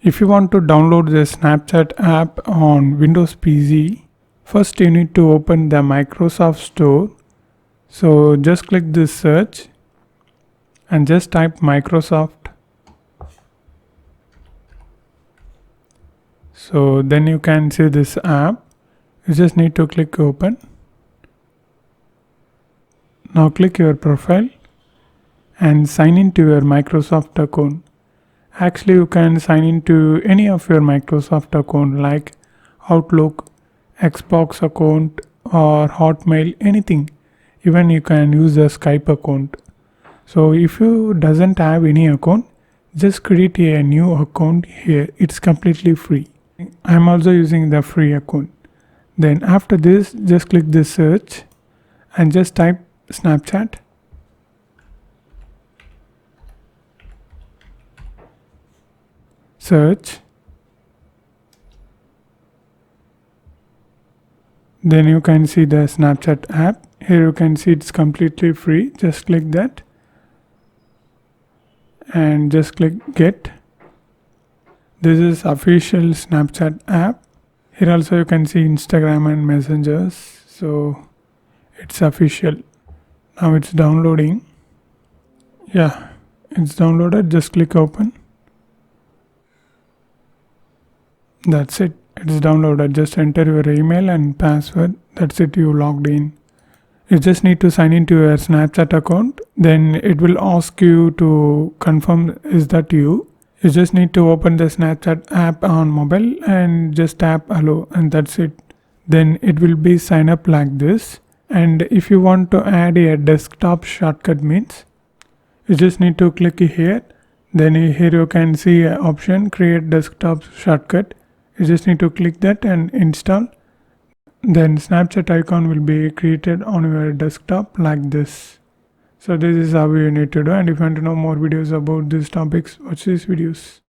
If you want to download the Snapchat app on Windows PC, first you need to open the Microsoft Store. So just click this search and just type Microsoft. So then you can see this app. You just need to click open. Now click your profile and sign into your Microsoft account. Actually, you can sign into any of your Microsoft account like Outlook, Xbox account or Hotmail, anything. Even you can use a Skype account. So if you doesn't have any account, just create a new account here. It's completely free. I'm also using the free account. Then after this, just click this search and just type Snapchat. Search. Then you can see the Snapchat app. Here you can see it's completely free. Just click that and just click get. This is official Snapchat app. Here also you can see Instagram and messengers. So it's official. Now it's downloading. Yeah, it's downloaded. Just click open. That's it. It's downloaded. Just enter your email and password. That's it. You logged in. You just need to sign into your Snapchat account. Then it will ask you to confirm is that you. You just need to open the Snapchat app on mobile and just tap allow, and that's it. Then it will be sign up like this. And if you want to add a desktop shortcut means, you just need to click here. Then here you can see an option create desktop shortcut. You just need to click that and install. Then Snapchat icon will be created on your desktop like this. So this is how you need to do, and if you want to know more videos about these topics, watch these videos.